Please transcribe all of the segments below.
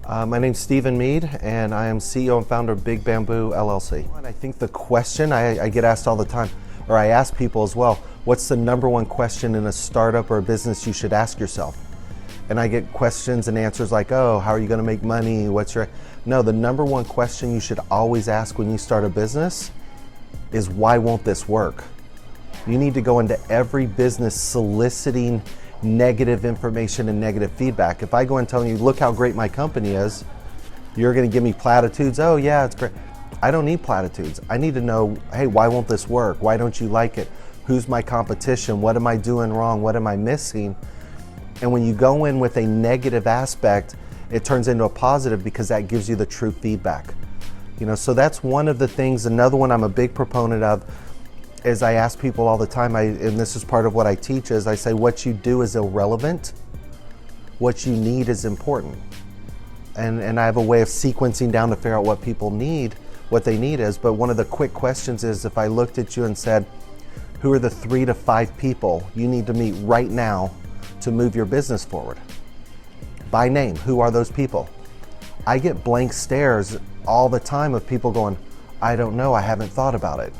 My name's Stephen Mead, and I am CEO and founder of Big Bamboo LLC. And I think the question I get asked all the time, or I ask people as well, what's the number one question in a startup or a business you should ask yourself? And I get questions and answers like, oh, how are you going to make money? No, the number one question you should always ask when you start a business is, why won't this work? You need to go into every business soliciting negative information and negative feedback. If I go and tell you, look how great my company is, you're going to give me platitudes. Oh yeah, it's great. I don't need platitudes. I need to know, hey, why won't this work? Why don't you like it? Who's my competition? What am I doing wrong? What am I missing? And when you go in with a negative aspect, it turns into a positive because that gives you the true feedback. So that's one of the things. Another one I'm a big proponent of is I ask people all the time, and this is part of what I teach, is I say what you do is irrelevant, what you need is important. And I have a way of sequencing down to figure out what people need, what they need is. But one of the quick questions is, if I looked at you and said, who are the 3 to 5 people you need to meet right now to move your business forward? By name, who are those people? I get blank stares all the time of people going, I don't know, I haven't thought about it.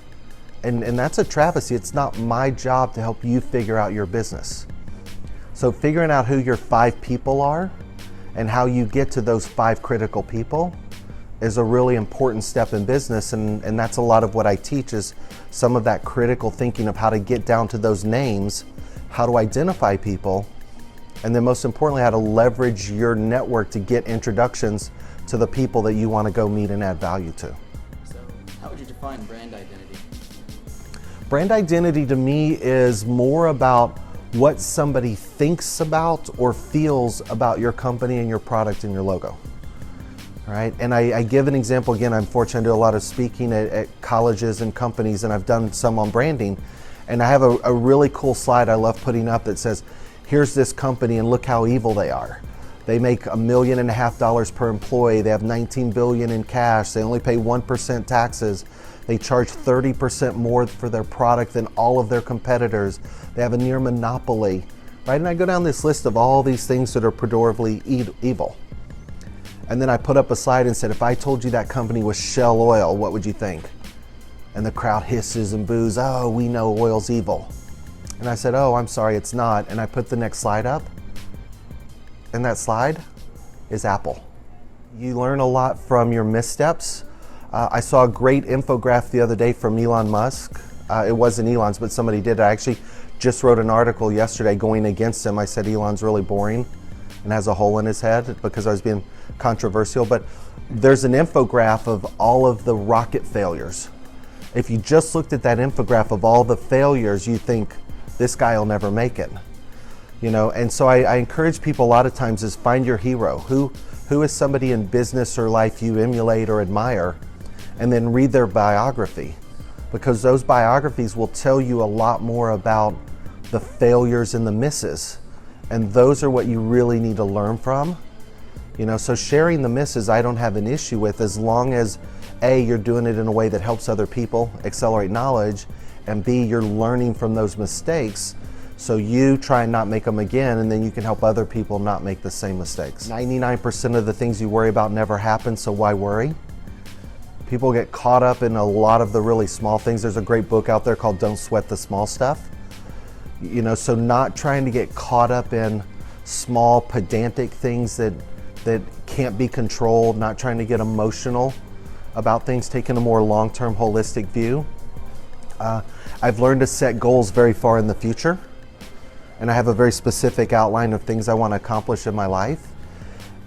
And that's a travesty. It's not my job to help you figure out your business. So figuring out who your 5 people are and how you get to those 5 critical people is a really important step in business. And that's a lot of what I teach, is some of that critical thinking of how to get down to those names, how to identify people, and then most importantly, how to leverage your network to get introductions to the people that you want to go meet and add value to. So how would you define brand identity? Brand identity to me is more about what somebody thinks about or feels about your company and your product and your logo. Right? And I give an example. Again, I'm fortunate to do a lot of speaking at colleges and companies, and I've done some on branding. And I have a really cool slide I love putting up that says, here's this company and look how evil they are. They make $1.5 million per employee. They have $19 billion in cash. They only pay 1% taxes. They charge 30% more for their product than all of their competitors. They have a near monopoly, right? And I go down this list of all these things that are pejoratively evil. And then I put up a slide and said, if I told you that company was Shell Oil, what would you think? And the crowd hisses and boos, oh, we know oil's evil. And I said, oh, I'm sorry, it's not. And I put the next slide up. And that slide is Apple. You learn a lot from your missteps. I saw a great infographic the other day from Elon Musk. It wasn't Elon's, but somebody did. I actually just wrote an article yesterday going against him. I said Elon's really boring and has a hole in his head because I was being controversial. But there's an infographic of all of the rocket failures. If you just looked at that infographic of all the failures, you think this guy will never make it. And so I encourage people a lot of times is find your hero. Who is somebody in business or life you emulate or admire? And then read their biography, because those biographies will tell you a lot more about the failures and the misses. And those are what you really need to learn from. So sharing the misses, I don't have an issue with, as long as A, you're doing it in a way that helps other people accelerate knowledge, and B, you're learning from those mistakes. So you try and not make them again, and then you can help other people not make the same mistakes. 99% of the things you worry about never happen, so why worry? People get caught up in a lot of the really small things. There's a great book out there called Don't Sweat the Small Stuff. So not trying to get caught up in small pedantic things that can't be controlled, not trying to get emotional about things, taking a more long-term holistic view. I've learned to set goals very far in the future, and I have a very specific outline of things I want to accomplish in my life.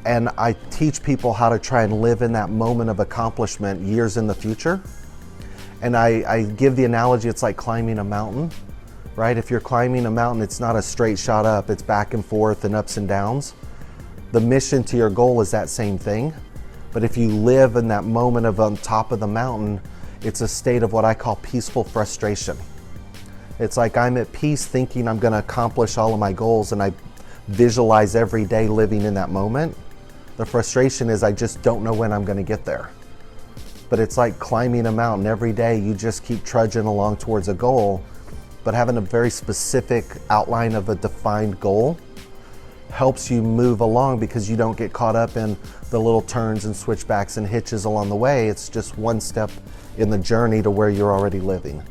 And I teach people how to try and live in that moment of accomplishment years in the future. And I give the analogy, it's like climbing a mountain, right? If you're climbing a mountain, it's not a straight shot up, it's back and forth and ups and downs. The mission to your goal is that same thing. But if you live in that moment of on top of the mountain, it's a state of what I call peaceful frustration. It's like I'm at peace thinking I'm going to accomplish all of my goals, and I visualize every day living in that moment. The frustration is I just don't know when I'm going to get there. But it's like climbing a mountain. Every day you just keep trudging along towards a goal, but having a very specific outline of a defined goal helps you move along because you don't get caught up in the little turns and switchbacks and hitches along the way. It's just one step in the journey to where you're already living.